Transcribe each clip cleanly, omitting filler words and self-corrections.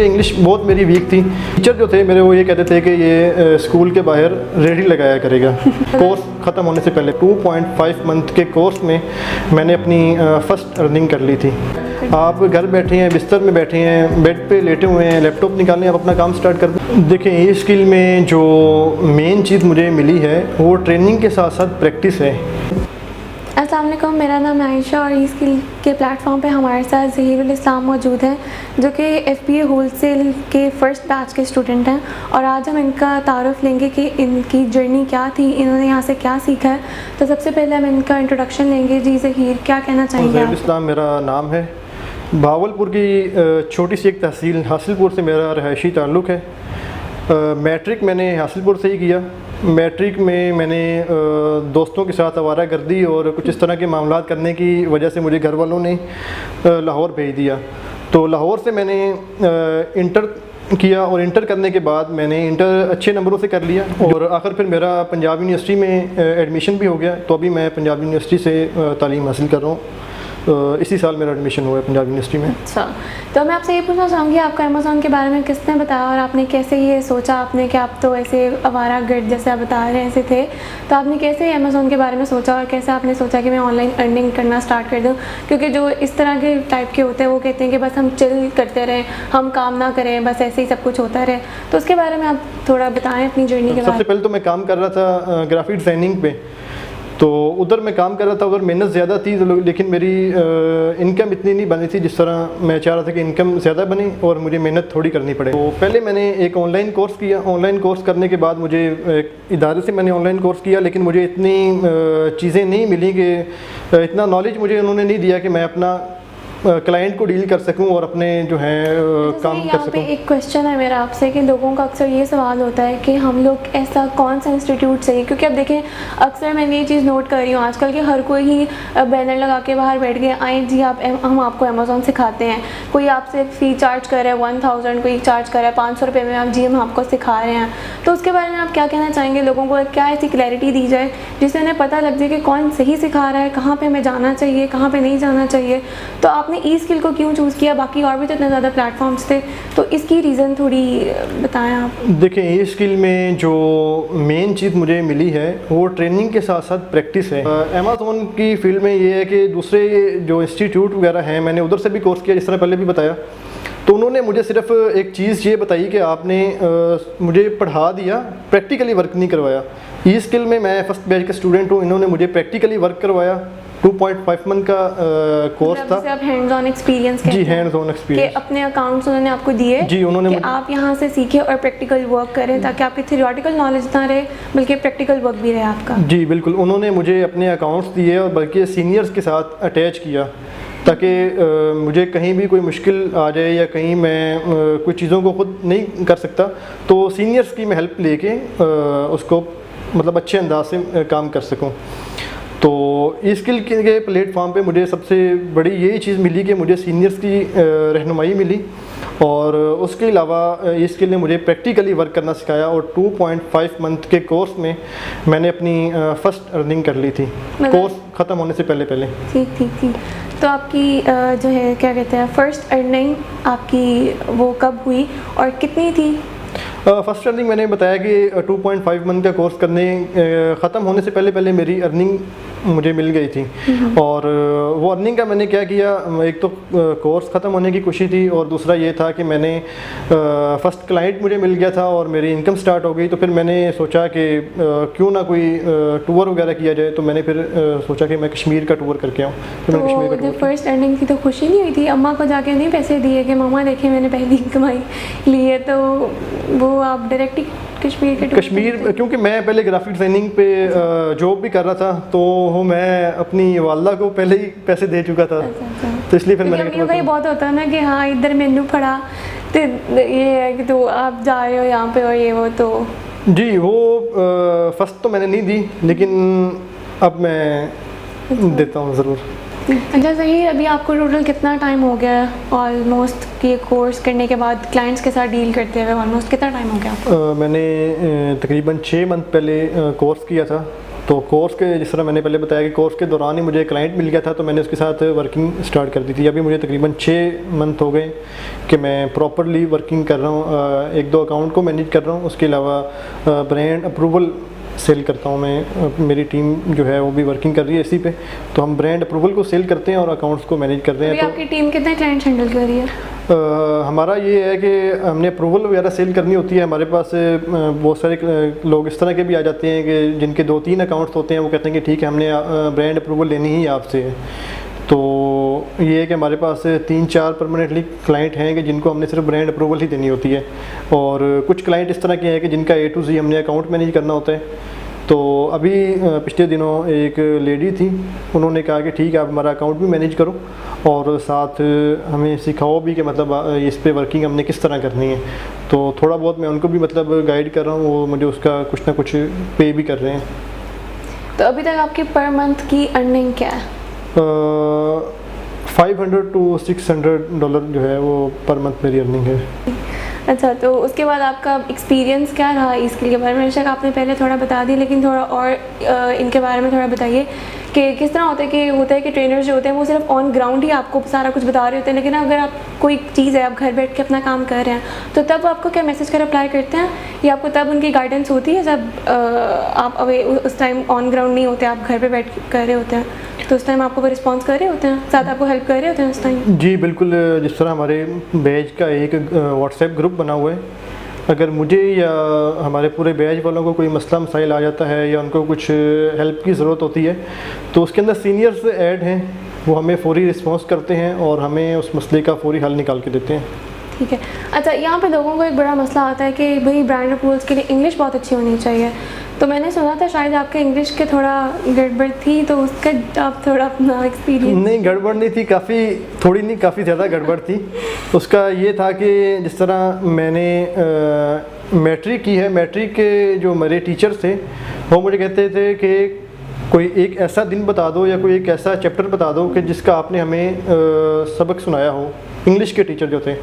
English बहुत मेरी week थी। टीचर जो थे मेरे वो ये कहते थे कि ये स्कूल के बाहर रेडी लगाया करेगा। कोर्स ख़त्म होने से पहले 2.5 मंथ के कोर्स में मैंने अपनी फ़र्स्ट अर्निंग कर ली थी। आप घर बैठे हैं, बिस्तर में बैठे हैं, बेड पे लेटे हुए हैं, लैपटॉप निकालें, आप अपना काम स्टार्ट कर दें। देखें, ये स्किल में जो मेन चीज़ मुझे मिली है वो ट्रेनिंग के साथ साथ प्रैक्टिस है। अस्सलाम वालेकुम, मेरा नाम आयशा और ई स्किल के प्लेटफॉर्म पे हमारे साथ ज़हीरुल इस्लाम मौजूद हैं जो कि FBA होलसेल के फ़र्स्ट बैच के स्टूडेंट हैं और आज हम इनका तारुफ़ लेंगे कि इनकी जर्नी क्या थी, इन्होंने यहाँ से क्या सीखा है। तो सबसे पहले हम इनका इंट्रोडक्शन लेंगे। जी ज़हीर, क्या कहना चाहेंगे आप? इस्लाम मेरा नाम है। भावलपुर की छोटी सी एक तहसील हासिलपुर से मेरा रहायशी ताल्लुक़ है। मैट्रिक मैंने हासिलपुर से ही किया। मैट्रिक में मैंने दोस्तों के साथ आवारा गर्दी और कुछ इस तरह के मामलात करने की वजह से मुझे घर वालों ने लाहौर भेज दिया। तो लाहौर से मैंने इंटर किया और इंटर करने के बाद मैंने इंटर अच्छे नंबरों से कर लिया और आखिर फिर मेरा पंजाब यूनिवर्सिटी में एडमिशन भी हो गया। तो अभी मैं पंजाब यूनिवर्सिटी से तालीम हासिल कर रहा हूँ। इसी साल मेरा एडमिशन हुआ है पंजाब यूनिवर्सिटी में। अच्छा, तो मैं आपसे ये पूछना चाहूँगी, आपको अमेज़ॉन के बारे में किसने बताया और आपने कैसे ये सोचा आपने कि आप तो ऐसे आवारा गर्द जैसे आप बता रहे हैं ऐसे थे, तो आपने कैसे अमेज़ॉन के बारे में सोचा और कैसे आपने सोचा कि मैं ऑनलाइन अर्निंग करना स्टार्ट कर दूँ? क्योंकि जो इस तरह के टाइप के होते हैं वो कहते हैं कि बस हम चिल करते रहें, हम काम ना करें, बस ऐसे ही सब कुछ होता रहे। तो उसके बारे में आप थोड़ा बताएँ अपनी जर्नी के बारे में। सबसे पहले तो मैं काम कर रहा था ग्राफिक डिज़ाइनिंग पे, तो उधर मैं काम कर रहा था। उधर मेहनत ज़्यादा थी लेकिन मेरी इनकम इतनी नहीं बनी थी जिस तरह मैं चाह रहा था कि इनकम ज़्यादा बने और मुझे मेहनत थोड़ी करनी पड़े। तो पहले मैंने एक ऑनलाइन कोर्स किया। ऑनलाइन कोर्स करने के बाद मुझे एक इदारे से मैंने ऑनलाइन कोर्स किया, लेकिन मुझे इतनी चीज़ें नहीं मिली कि इतना नॉलेज मुझे उन्होंने नहीं दिया कि मैं अपना क्लाइंट को डील कर सकूं और अपने जो है काम कर सकूं। एक क्वेश्चन है मेरा आपसे कि लोगों का अक्सर ये सवाल होता है कि हम लोग ऐसा कौन सा इंस्टीट्यूट चाहिए, क्योंकि अब देखें अक्सर मैं ये चीज़ नोट कर रही हूँ आजकल कि हर कोई ही बैनर लगा के बाहर बैठ गए, आए जी आप हम आपको अमेज़ॉन सिखाते हैं। कोई आपसे फ़ी चार्ज कर रहा है 1000, कोई चार्ज कर रहा है 500 रुपये में, आप जी हम आपको सिखा रहे हैं। तो उसके बारे में आप क्या कहना चाहेंगे? लोगों को क्या ऐसी क्लैरिटी दी जाए जिससे उन्हें पता लग जाए कि कौन सही सिखा रहा है, कहाँ पर हमें जाना चाहिए, कहाँ पर नहीं जाना चाहिए। तो आपने ई स्किल को क्यों चूज़ किया? बाकी और भी तो इतने ज़्यादा प्लेटफॉर्म्स थे, तो इसकी रीज़न थोड़ी बताएं आप। देखें, ये स्किल में जो मेन चीज़ मुझे मिली है वो ट्रेनिंग के साथ साथ प्रैक्टिस है। अमेज़ॉन की फील्ड में ये है कि दूसरे जो इंस्टीट्यूट वगैरह हैं, मैंने उधर से भी कोर्स किया जिस तरह पहले भी बताया। तो उन्होंने मुझे सिर्फ एक चीज़ ये बताई कि आपने मुझे पढ़ा दिया, प्रैक्टिकली वर्क नहीं करवाया। ई स्किल में मैं फर्स्ट बैच का स्टूडेंट हूँ, इन्होंने मुझे प्रैक्टिकली वर्क करवाया। 2.5 मंथ का कोर्स था। आप हैंड्स ऑन एक्सपीरियंस जी, हैंड्स ऑन एक्सपीरियंस अपने अकाउंट्स उन्होंने आपको दिए जी, उन्होंने कि आप यहाँ से सीखे और प्रैक्टिकल वर्क करें ताकि आपकी थियोरेटिकल नॉलेज ना रहे बल्कि प्रैक्टिकल वर्क भी रहे आपका। जी बिल्कुल, उन्होंने मुझे अपने अकाउंट्स दिए और बल्कि सीनियर्स के साथ अटैच किया ताकि मुझे कहीं भी कोई मुश्किल आ जाए या कहीं मैं कुछ चीज़ों को खुद नहीं कर सकता तो सीनियर्स की मैं हेल्प लेके उसको मतलब अच्छे अंदाज से काम कर सकूं। तो ई स्किल के प्लेटफॉर्म पे मुझे सबसे बड़ी यही चीज़ मिली कि मुझे सीनियर्स की रहनुमाई मिली और उसके अलावा ई स्किल ने मुझे प्रैक्टिकली वर्क करना सिखाया और 2.5 मंथ के कोर्स में मैंने अपनी फ़र्स्ट अर्निंग कर ली थी, कोर्स ख़त्म होने से पहले। ठीक। तो आपकी जो है क्या कहते हैं फ़र्स्ट अर्निंग आपकी वो कब हुई और कितनी थी? फर्स्ट अर्निंग मैंने बताया कि 2.5 मंथ का कोर्स करने ख़त्म होने से पहले मेरी अर्निंग मुझे मिल गई थी। और वो अर्निंग का मैंने क्या किया, एक तो कोर्स ख़त्म होने की खुशी थी और दूसरा ये था कि मैंने फ़र्स्ट क्लाइंट मुझे मिल गया था और मेरी इनकम स्टार्ट हो गई। तो फिर मैंने सोचा कि क्यों ना कोई टूर वगैरह किया जाए। तो मैंने फिर सोचा कि मैं कश्मीर का टूर करके आऊँ। तो जब फर्स्ट अर्निंग थी तो खुशी नहीं हुई थी? अम्मा को जाके नहीं पैसे दिए कि मम्मा देखें मैंने पहली कमाई ली है? तो वो आप डायरेक्ट कश्मीर क्योंकि मैं पहले ग्राफिक डिज़ाइनिंग पे जॉब भी कर रहा था तो मैं अपनी वालदा को पहले ही पैसे दे चुका था। अच्छा। तो इसलिए फिर मैंने ये बहुत होता है ना कि हाँ इधर मेनू पड़ा तो ये है कि तो आप जा रहे हो यहाँ पे और ये वो। तो जी, वो फर्स्ट तो मैंने नहीं दी लेकिन अब मैं देता हूँ ज़रूर। अच्छा सही, अभी आपको टोटल कितना टाइम हो गया ऑलमोस्ट कि कोर्स करने के बाद क्लाइंट्स के साथ डील करते हुए? ऑलमोस्ट कितना टाइम हो गया? मैंने तकरीबन 6 मंथ पहले कोर्स किया था तो कोर्स के जिस तरह मैंने पहले बताया कि कोर्स के दौरान ही मुझे क्लाइंट मिल गया था, तो मैंने उसके साथ वर्किंग स्टार्ट कर दी थी। अभी मुझे तकरीबन 6 मंथ हो गए कि मैं प्रॉपरली वर्किंग कर रहा हूँ, 1-2 अकाउंट को मैनेज कर रहा हूँ। उसके अलावा ब्रांड अप्रूवल सेल करता हूँ मैं, मेरी टीम जो है वो भी वर्किंग कर रही है इसी पे। तो हम ब्रांड अप्रूवल को सेल करते हैं और अकाउंट्स को मैनेज कर रहे हैं। तो आपकी टीम कितने क्लाइंट्स हैंडल कर रही है? हमारा ये है कि हमने अप्रूवल वगैरह सेल करनी होती है। हमारे पास बहुत सारे लोग इस तरह के भी आ जाते हैं कि जिनके 2-3 अकाउंट्स होते हैं, वो कहते हैं कि ठीक है हमने ब्रांड अप्रूवल लेनी ही आपसे है। तो ये है कि हमारे पास 3-4 परमानेंटली क्लाइंट हैं कि जिनको हमने सिर्फ ब्रांड अप्रूवल ही देनी होती है, और कुछ क्लाइंट इस तरह के हैं कि जिनका A to Z हमने अकाउंट मैनेज करना होता है। तो अभी पिछले दिनों एक लेडी थी, उन्होंने कहा कि ठीक है आप हमारा अकाउंट भी मैनेज करो और साथ हमें सिखाओ भी कि मतलब इस पे वर्किंग हमने किस तरह करनी है। तो थोड़ा बहुत मैं उनको भी मतलब गाइड कर रहा हूँ, वो मुझे उसका कुछ ना कुछ पे भी कर रहे हैं। तो अभी तक आपकी पर मंथ की अर्निंग क्या है? $500 to $600 जो है वो पर मंथ मेरी अर्निंग है। अच्छा, तो उसके बाद आपका एक्सपीरियंस क्या रहा इसके के बारे में? बेशक आपने पहले थोड़ा बता दी, लेकिन थोड़ा और इनके बारे में थोड़ा बताइए कि किस तरह होता है कि ट्रेनर्स जो होते हैं वो सिर्फ ऑन ग्राउंड ही आपको सारा कुछ बता रहे होते हैं, लेकिन अगर आप कोई चीज़ है, आप घर बैठ के अपना काम कर रहे हैं, तो तब आपको क्या मैसेज कर अप्लाई करते हैं, या आपको तब उनकी गाइडेंस होती है जब आप अवे उस टाइम ऑन ग्राउंड नहीं होते, आप घर पर बैठ कर रहे होते हैं, तो उस टाइम आपको वो रिस्पॉन्स कर रहे होते हैं, साथ आपको हेल्प कर रहे होते हैं उस टाइम? जी बिल्कुल, जिस तरह हमारे बैच का एक व्हाट्सएप ग्रुप बना हुआ है, अगर मुझे या हमारे पूरे बैच वालों को कोई मसला मसाइल आ जाता है या उनको कुछ हेल्प की ज़रूरत होती है, तो उसके अंदर सीनियर्स ऐड हैं, वो हमें फौरी रिस्पॉन्स करते हैं और हमें उस मसले का फौरी हल निकाल के देते हैं। ठीक है। अच्छा, यहाँ पे लोगों को एक बड़ा मसला आता है कि भाई ब्रांड अप्रूवल्स के लिए इंग्लिश बहुत अच्छी होनी चाहिए, तो मैंने सुना था शायद आपके इंग्लिश के थोड़ा गड़बड़ थी, तो उसका आप थोड़ा अपना एक्सपीरियंस। नहीं, गड़बड़ नहीं थी, काफ़ी ज़्यादा गड़बड़ थी। उसका ये था कि जिस तरह मैंने मैट्रिक की है, मैट्रिक के जो मेरे टीचर्स थे वो मुझे कहते थे कि कोई एक ऐसा दिन बता दो या कोई एक ऐसा चैप्टर बता दो कि जिसका आपने हमें सबक सुनाया हो। इंग्लिश के टीचर जो थे,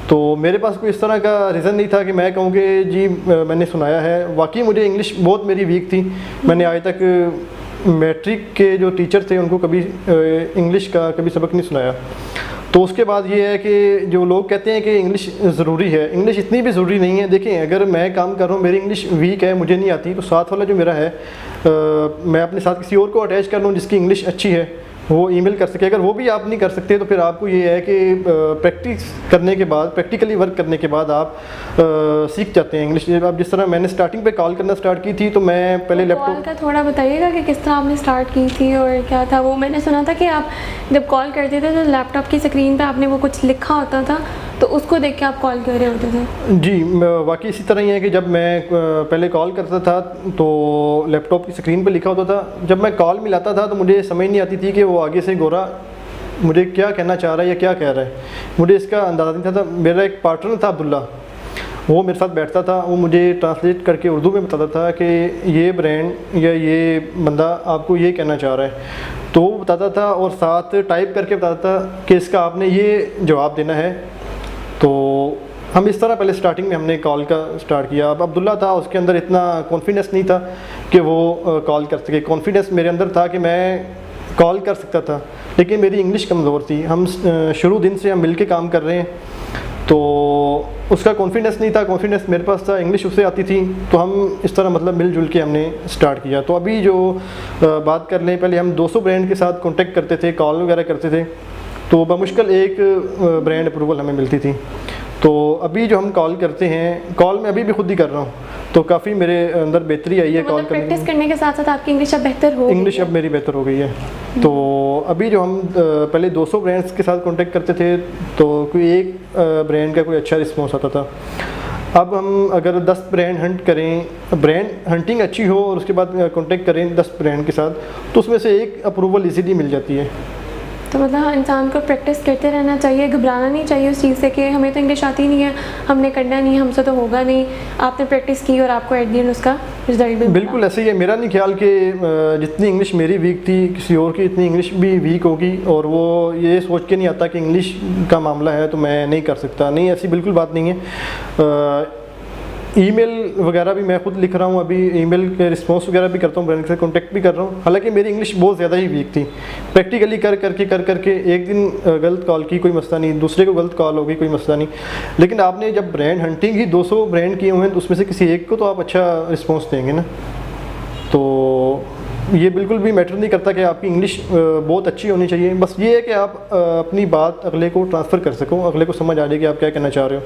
तो मेरे पास कोई इस तरह का रीज़न नहीं था कि मैं कहूँ कि जी मैंने सुनाया है। वाकई मुझे इंग्लिश बहुत मेरी वीक थी, मैंने आज तक मैट्रिक के जो टीचर थे उनको कभी इंग्लिश का कभी सबक नहीं सुनाया। तो उसके बाद ये है कि जो लोग कहते हैं कि इंग्लिश ज़रूरी है, इंग्लिश इतनी भी ज़रूरी नहीं है। देखें, अगर मैं काम कर रहा हूँ, मेरी इंग्लिश वीक है, मुझे नहीं आती, तो साथ वाला जो मेरा है मैं अपने साथ किसी और को अटैच कर लूँ जिसकी इंग्लिश अच्छी है, वो ईमेल कर सके। अगर वो भी आप नहीं कर सकते तो फिर आपको ये है कि प्रैक्टिस करने के बाद, प्रैक्टिकली वर्क करने के बाद आप सीख जाते हैं इंग्लिश। अब जिस तरह मैंने स्टार्टिंग पे कॉल करना स्टार्ट की थी, तो मैं पहले लैपटॉप का थोड़ा बताइएगा कि किस तरह आपने स्टार्ट की थी और क्या था वो। मैंने सुना था कि आप जब कॉल करते थे तो लैपटॉप की स्क्रीन पे आपने वो कुछ लिखा होता था, तो उसको देख के आप कॉल कर रहे होते थे? जी, वाकई इसी तरह ही है कि जब मैं पहले कॉल करता था तो लैपटॉप की स्क्रीन पे लिखा होता था। जब मैं कॉल मिलाता था तो मुझे समझ नहीं आती थी कि वो आगे से गोरा मुझे क्या कहना चाह रहा है या क्या कह रहा है, मुझे इसका अंदाज़ा नहीं था। मेरा एक पार्टनर था अब्दुल्ला, वो मेरे साथ बैठता था, वो मुझे ट्रांसलेट करके उर्दू में बताता था कि ये ब्रांड या ये बंदा आपको ये कहना चाह रहा है, तो वो बताता था और साथ टाइप करके बताता था कि इसका आपने ये जवाब देना है। तो हम इस तरह पहले स्टार्टिंग में हमने कॉल का स्टार्ट किया। अब अब्दुल्ला था, उसके अंदर इतना कॉन्फिडेंस नहीं था कि वो कॉल कर सके। कॉन्फिडेंस मेरे अंदर था कि मैं कॉल कर सकता था, लेकिन मेरी इंग्लिश कमज़ोर थी। हम शुरू दिन से हम मिल के काम कर रहे हैं, तो उसका कॉन्फिडेंस नहीं था, कॉन्फिडेंस मेरे पास था, इंग्लिश उससे आती थी। तो हम इस तरह मतलब मिलजुल के हमने स्टार्ट किया। तो अभी जो बात कर लें, पहले हम 200 ब्रांड के साथ कॉन्टेक्ट करते थे, कॉल वगैरह करते थे, तो बमुश्किल एक ब्रांड अप्रूवल हमें मिलती थी। तो अभी जो हम कॉल करते हैं, कॉल मैं अभी भी खुद ही कर रहा हूँ, तो काफ़ी मेरे अंदर बेहतरी आई है। तो कॉल मतलब प्रैक्टिस करने के साथ साथ आपकी इंग्लिश अब बेहतर हो गई है? इंग्लिश अब मेरी बेहतर हो गई है। तो अभी जो हम पहले 200 ब्रांड्स के साथ कांटेक्ट करते थे, तो कोई एक ब्रांड का कोई अच्छा रिस्पॉन्स आता था। अब हम अगर 10 ब्रांड हंट करें, ब्रांड हंटिंग अच्छी हो और उसके बाद कांटेक्ट करें 10 ब्रांड के साथ, तो उसमें से एक अप्रूवल इजीली मिल जाती है। तो मतलब इंसान को प्रैक्टिस करते रहना चाहिए, घबराना नहीं चाहिए उस चीज़ से कि हमें तो इंग्लिश आती नहीं है, हमने करना नहीं, हमसे तो होगा नहीं। आपने प्रैक्टिस की और आपको एट द एंड उसका रिजल्ट भी बिल्कुल ऐसे ही है। मेरा नहीं ख्याल कि जितनी इंग्लिश मेरी वीक थी, किसी और की इतनी इंग्लिश भी वीक होगी और वो ये सोच के नहीं आता कि इंग्लिश का मामला है तो मैं नहीं कर सकता। नहीं, ऐसी बिल्कुल बात नहीं है। ईमेल वगैरह भी मैं खुद लिख रहा हूँ, अभी ईमेल के रिस्पॉन्स वगैरह भी करता हूँ, ब्रांड से कॉन्टैक्ट भी कर रहा हूँ। हालांकि मेरी इंग्लिश बहुत ज़्यादा ही वीक थी, प्रैक्टिकली कर करके एक दिन गलत कॉल की कोई मसला नहीं, दूसरे को गलत कॉल होगी कोई मसला नहीं। लेकिन आपने जब ब्रांड हंटिंग ही 200 ब्रांड किए हुए हैं तो उसमें से किसी एक को तो आप अच्छा रिस्पॉन्स देंगे ना। तो ये बिल्कुल भी मैटर नहीं करता कि आपकी इंग्लिश बहुत अच्छी होनी चाहिए, बस ये है कि आप अपनी बात अगले को ट्रांसफ़र कर सको, अगले को समझ आ जाए कि आप क्या कहना चाह रहे हो।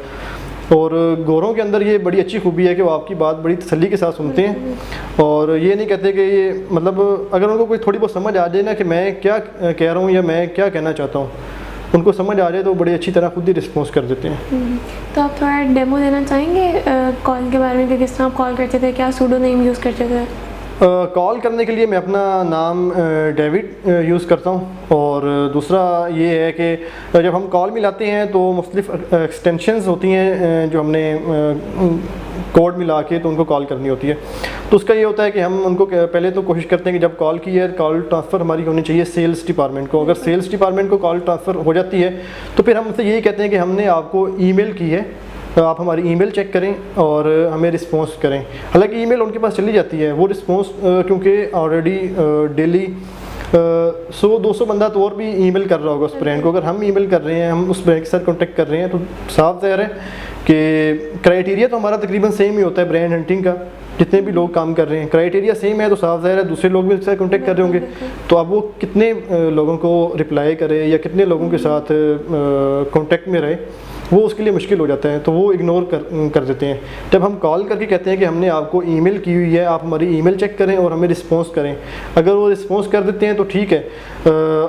और गोरों के अंदर ये बड़ी अच्छी खूबी है कि वो आपकी बात बड़ी तसल्ली के साथ सुनते हैं और ये नहीं कहते कि ये मतलब अगर उनको कोई थोड़ी बहुत समझ आ जाए ना कि मैं क्या कह रहा हूँ या मैं क्या कहना चाहता हूँ, उनको समझ आ जाए तो बड़ी अच्छी तरह खुद ही रिस्पॉन्स कर देते हैं। तो आप थोड़ा डेमो देना चाहेंगे कॉल के बारे में कि किस तरह आप कॉल करते थे, क्या सूडो नेम यूज़ करते थे? कॉल करने के लिए मैं अपना नाम डेविड यूज़ करता हूँ और दूसरा ये है कि जब हम कॉल मिलाते हैं तो मुख्तलिफ एक्सटेंशंस होती हैं जो हमने कोड मिला के तो उनको कॉल करनी होती है। तो उसका ये होता है कि हम उनको पहले तो कोशिश करते हैं कि जब कॉल की है कॉल ट्रांसफ़र हमारी होनी चाहिए सेल्स डिपार्टमेंट को। अगर सेल्स डिपार्टमेंट को कॉल ट्रांसफ़र हो जाती है तो फिर हम उनसे यही कहते हैं कि हमने आपको ईमेल की है, तो आप हमारी ईमेल चेक करें और हमें रिस्पॉन्स करें। हालांकि ईमेल उनके पास चली जाती है, वो रिस्पॉन्स क्योंकि ऑलरेडी डेली 100-200 बंदा तो और भी ईमेल कर रहा होगा उस ब्रांड को। अगर हम ईमेल कर रहे हैं, हम उस ब्रांड के साथ कांटेक्ट कर रहे हैं तो साफ ज़ाहिर है कि क्राइटेरिया तो हमारा तकरीबन सेम ही होता है ब्रांड हंटिंग का। जितने भी लोग काम कर रहे हैं क्राइटेरिया सेम है तो साफ ज़ाहिर है दूसरे लोग भी उसके साथ कॉन्टेक्ट कर रहे होंगे। तो अब वो कितने लोगों को रिप्लाई करे या कितने लोगों के साथ कॉन्टेक्ट में रहे वो उसके लिए मुश्किल हो जाता है, तो वो इग्नोर कर देते हैं। जब हम कॉल करके कहते हैं कि हमने आपको ईमेल की हुई है, आप हमारी ईमेल चेक करें और हमें रिस्पॉन्स करें, अगर वो रिस्पॉन्स कर देते हैं तो ठीक है,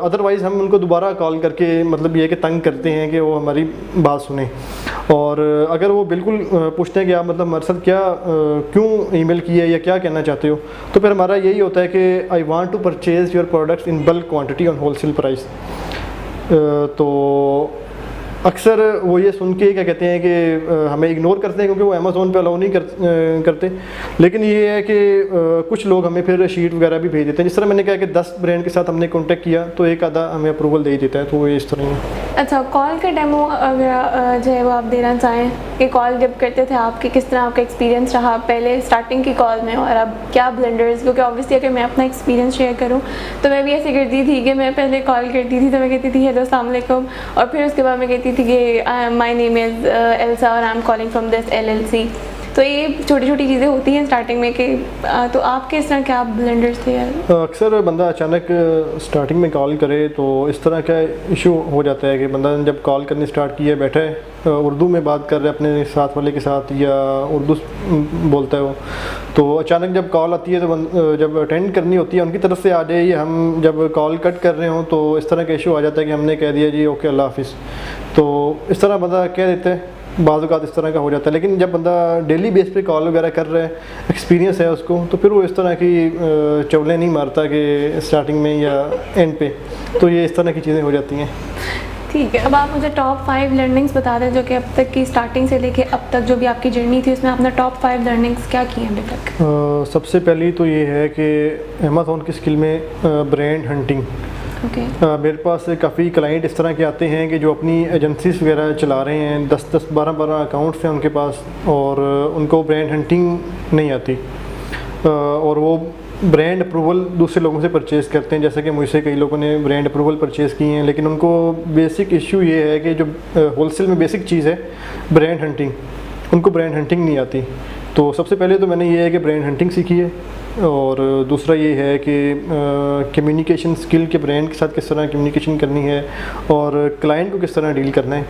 अदरवाइज़ हम उनको दोबारा कॉल करके मतलब ये है कि तंग करते हैं कि वो हमारी बात सुने। और अगर वो बिल्कुल पूछते हैं कि आप मतलब हमारे साथ क्या क्यों ईमेल की है या क्या कहना चाहते हो, तो फिर हमारा यही होता है कि I want to purchase your products in bulk quantity on wholesale price. तो अक्सर वो ये सुन के क्या कहते हैं कि हमें इग्नोर करते हैं क्योंकि वो अमेज़ोन पे अलाउ नहीं करते। लेकिन ये है कि कुछ लोग हमें फिर शीट वगैरह भी भेज देते हैं। जिस तरह मैंने कहा कि 10 ब्रांड के साथ हमने कांटेक्ट किया तो एक आधा हमें अप्रूवल दे ही देता है, तो ये इस तरह है। अच्छा, कॉल का डेमो अगर जो है वो आप देना चाहें कि कॉल जब करते थे आपके किस तरह आपका एक्सपीरियंस रहा पहले स्टार्टिंग की कॉल में और अब क्या ब्लेंडर्स, क्योंकि ऑब्वियसली अगर मैं अपना एक्सपीरियंस शेयर करूँ तो मैं भी ऐसे करती थी कि मैं पहले कॉल करती थी तो मैं कहती थी हेलो अस्सलाम वालेकुम और फिर उसके बाद मैं कहती थी कि माय नेम इज़ एल्सा और I am calling from this LLC। तो ये छोटी छोटी चीज़ें होती हैं स्टार्टिंग में कि तो आपके इस तरह क्या ब्लेंडर्स थे यार? अक्सर बंदा अचानक स्टार्टिंग में कॉल करे तो इस तरह का इशू हो जाता है कि बंदा जब कॉल करनी स्टार्ट किया बैठा है उर्दू में बात कर रहा है अपने साथ वाले के साथ या उर्दू बोलता है वो, तो अचानक जब कॉल आती है तो जब अटेंड करनी होती है उनकी तरफ से आ जाए या हम जब कॉल कट कर रहे हों तो इस तरह का इशू आ जाता है कि हमने कह दिया जी ओके अल्लाह हाफिज़। तो इस तरह बंदा कह देता है, बाज़ औक़ात इस तरह का हो जाता है। लेकिन जब बंदा डेली बेस पे कॉल वगैरह कर रहा है, एक्सपीरियंस है उसको, तो फिर वो इस तरह की चवलें नहीं मारता कि स्टार्टिंग में या एंड पे, तो ये इस तरह की चीज़ें हो जाती हैं। ठीक है, अब आप मुझे टॉप 5 लर्निंग्स बता दें जो कि अब तक की स्टार्टिंग से लेके अब तक जो भी आपकी जर्नी थी उसमें आपने टॉप 5 लर्निंग्स क्या की हैं अभी तक? सबसे पहली तो ये है कि अमेज़ॉन की स्किल में ब्रांड हंटिंग। मेरे पास काफ़ी क्लाइंट इस तरह के आते हैं कि जो अपनी एजेंसीज वगैरह चला रहे हैं, 10-10 12-12 अकाउंट्स हैं उनके पास और उनको ब्रांड हंटिंग नहीं आती और वो ब्रांड अप्रूवल दूसरे लोगों से परचेज़ करते हैं। जैसे कि मुझसे कई लोगों ने ब्रांड अप्रूवल परचेज़ किए हैं, लेकिन उनको बेसिक इशू ये है कि जो होलसेल में बेसिक चीज़ है ब्रांड हंटिंग, उनको ब्रांड हंटिंग नहीं आती। तो सबसे पहले तो मैंने ये है कि ब्रांड हंटिंग सीखी है और दूसरा ये है कि कम्युनिकेशन स्किल के ब्रांड के साथ किस तरह कम्युनिकेशन करनी है और क्लाइंट को किस तरह डील करना है।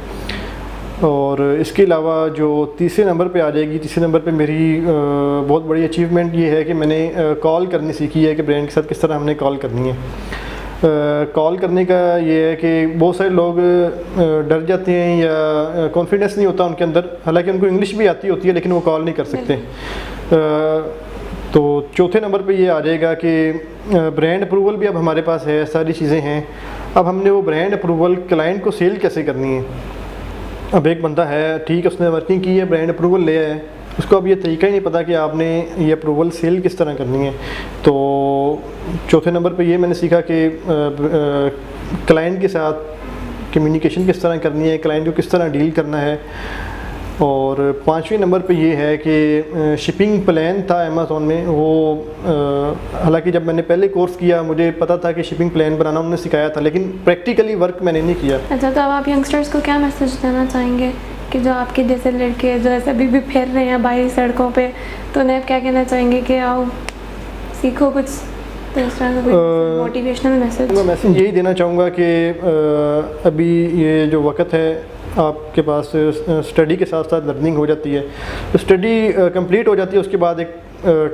और इसके अलावा जो तीसरे नंबर पे आ जाएगी, तीसरे नंबर पे मेरी बहुत बड़ी अचीवमेंट ये है कि मैंने कॉल करनी सीखी है कि ब्रांड के साथ किस तरह हमने कॉल करनी है। कॉल करने का ये है कि बहुत सारे लोग डर जाते हैं या कॉन्फिडेंस नहीं होता उनके अंदर, हालांकि उनको इंग्लिश भी आती होती है लेकिन वो कॉल नहीं कर सकते। तो चौथे नंबर पे ये आ जाएगा कि ब्रांड अप्रूवल भी अब हमारे पास है, सारी चीज़ें हैं। अब हमने वो ब्रांड अप्रूवल क्लाइंट को सेल कैसे करनी है। अब एक बंदा है, ठीक है, उसने वर्किंग की है, ब्रांड अप्रूवल ले आया है, उसको अब ये तरीका ही नहीं पता कि आपने ये अप्रूवल सेल किस तरह करनी है। तो चौथे नंबर पे ये मैंने सीखा कि क्लाइंट के साथ कम्युनिकेशन किस तरह करनी है, क्लाइंट को किस तरह डील करना है। और 5वें नंबर पे ये है कि शिपिंग प्लान था अमेज़ोन में, वो हालांकि जब मैंने पहले कोर्स किया मुझे पता था कि शिपिंग प्लान बनाना उन्होंने सिखाया था, लेकिन प्रैक्टिकली वर्क मैंने नहीं किया। अच्छा, तो अब आप यंगस्टर्स को क्या मैसेज देना चाहेंगे कि जो आपके जैसे लड़के जो ऐसे अभी भी फिर रहे हैं बाहरी सड़कों पे, तो उन्हें आप क्या कहना चाहेंगे कि आओ सीखो कुछ, तो इस तरह का मोटिवेशनल मैसेज? मैं मैसेज यही देना चाहूँगा कि अभी ये जो वक्त है आपके पास स्टडी के साथ साथ लर्निंग हो जाती है, तो स्टडी कंप्लीट हो जाती है, उसके बाद एक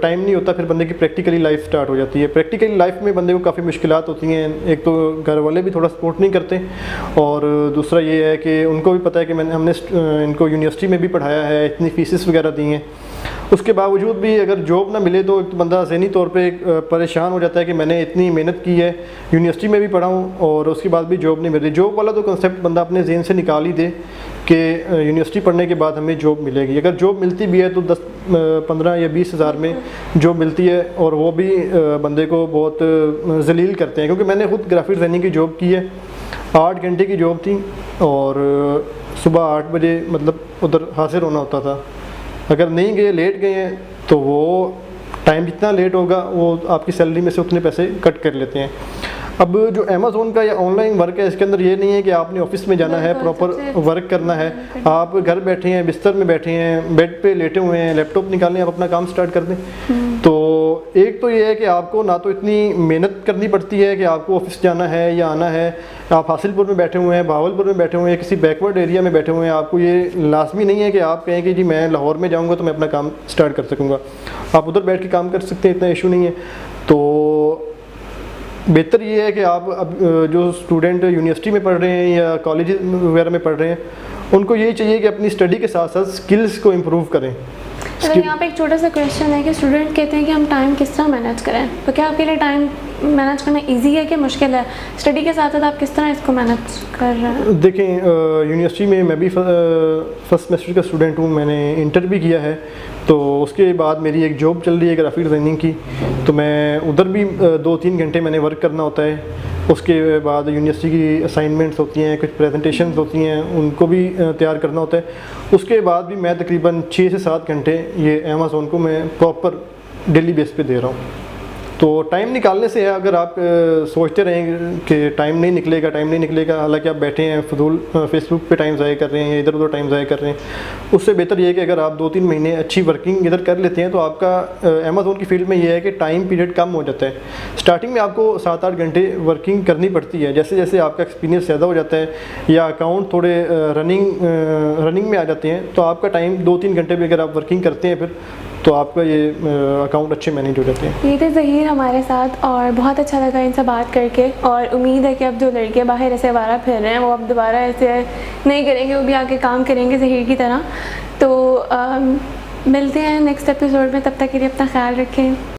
टाइम नहीं होता, फिर बंदे की प्रैक्टिकली लाइफ स्टार्ट हो जाती है। प्रैक्टिकली लाइफ में बंदे को काफ़ी मुश्किलात होती हैं, एक तो घर वाले भी थोड़ा सपोर्ट नहीं करते, और दूसरा ये है कि उनको भी पता है कि हमने इनको यूनिवर्सिटी में भी पढ़ाया है, इतनी फीसिस वगैरह दी हैं, उसके बावजूद भी अगर जॉब ना मिले तो एक तो बंदा ज़हनी तौर पे परेशान हो जाता है कि मैंने इतनी मेहनत की है, यूनिवर्सिटी में भी पढ़ा हूँ और उसके बाद भी जॉब नहीं मिल रही। जॉब वाला तो कंसेप्ट बंदा अपने ज़हन से निकाल ही दे कि यूनिवर्सिटी पढ़ने के बाद हमें जॉब मिलेगी। अगर जॉब मिलती भी है तो 10, 15 या 20 हज़ार में जॉब मिलती है, और वो भी बंदे को बहुत जलील करते हैं। क्योंकि मैंने खुद ग्राफिक डिज़ाइनिंग की जॉब की है, 8 घंटे की जॉब थी, और सुबह 8 बजे मतलब उधर हाजिर होना होता था। अगर नहीं गए, लेट गए हैं, तो वो टाइम जितना लेट होगा वो आपकी सैलरी में से उतने पैसे कट कर लेते हैं। अब जो अमेज़ोन का या ऑनलाइन वर्क है, इसके अंदर ये नहीं है कि आपने ऑफिस में जाना है, प्रॉपर वर्क करना है। आप घर बैठे हैं, बिस्तर में बैठे हैं, बेड पे लेटे हुए हैं, लैपटॉप निकालें, आप अपना काम स्टार्ट कर दें। तो एक तो ये है कि आपको ना तो इतनी मेहनत करनी पड़ती है कि आपको ऑफिस जाना है या आना है। आप हासिलपुर में बैठे हुए हैं, भावलपुर में बैठे हुए हैं, किसी बैकवर्ड एरिया में बैठे हुए हैं, आपको ये लाजमी नहीं है कि आप कहें कि जी मैं लाहौर में जाऊँगा तो मैं अपना काम स्टार्ट कर सकूँगा। आप उधर बैठ के काम कर सकते हैं, इतना इशू नहीं है। तो बेहतर ये है कि आप अब जो स्टूडेंट यूनिवर्सिटी में पढ़ रहे हैं या कॉलेज वगैरह में पढ़ रहे हैं, उनको यही चाहिए कि अपनी स्टडी के साथ साथ स्किल्स को इम्प्रूव करें। तो यहाँ पे एक छोटा सा क्वेश्चन है कि स्टूडेंट कहते हैं कि हम टाइम किस तरह मैनेज करें, तो क्या आपके लिए टाइम मैनेज करना इजी है कि मुश्किल है? स्टडी के साथ साथ आप किस तरह इसको मैनेज कर रहे हैं? देखें, यूनिवर्सिटी में मैं भी फर्स्ट सेमेस्टर का स्टूडेंट हूँ, मैंने इंटर भी किया है, तो उसके बाद मेरी एक जॉब चल रही है ग्राफिक डिज़ाइनिंग की, तो मैं उधर भी 2-3 घंटे मैंने वर्क करना होता है। उसके बाद यूनिवर्सिटी की असाइनमेंट्स होती हैं, कुछ प्रेजेंटेशंस होती हैं, उनको भी तैयार करना होता है। उसके बाद भी मैं तकरीबन 6 से 7 घंटे ये अमेज़ोन को मैं प्रॉपर डेली बेस पे दे रहा हूँ। तो टाइम निकालने से है, अगर आप सोचते रहेंगे कि टाइम नहीं निकलेगा, हालांकि आप बैठे हैं फजूल फेसबुक पे टाइम ज़ाया कर रहे हैं या इधर उधर टाइम ज़ाया कर रहे हैं, उससे बेहतर ये है कि अगर आप 2-3 महीने अच्छी वर्किंग इधर कर लेते हैं तो आपका अमेज़ोन की फील्ड में ये है कि टाइम पीरियड कम हो जाता है। स्टार्टिंग में आपको 7-8 घंटे वर्किंग करनी पड़ती है, जैसे जैसे आपका एक्सपीरियंस ज़्यादा हो जाता है या अकाउंट थोड़े रनिंग में आ जाते हैं, तो आपका टाइम 2-3 घंटे भी अगर आप वर्किंग करते हैं फिर तो आपका ये अकाउंट अच्छे मैनेज हो जाते हैं। ये थे ज़हीर हमारे साथ, और बहुत अच्छा लगा इनसे बात करके, और उम्मीद है कि अब जो लड़के बाहर ऐसे आवारा फिर रहे हैं वो अब दोबारा ऐसे नहीं करेंगे, वो भी आके काम करेंगे ज़हीर की तरह। तो मिलते हैं नेक्स्ट एपिसोड में, तब तक के लिए अपना ख्याल रखें।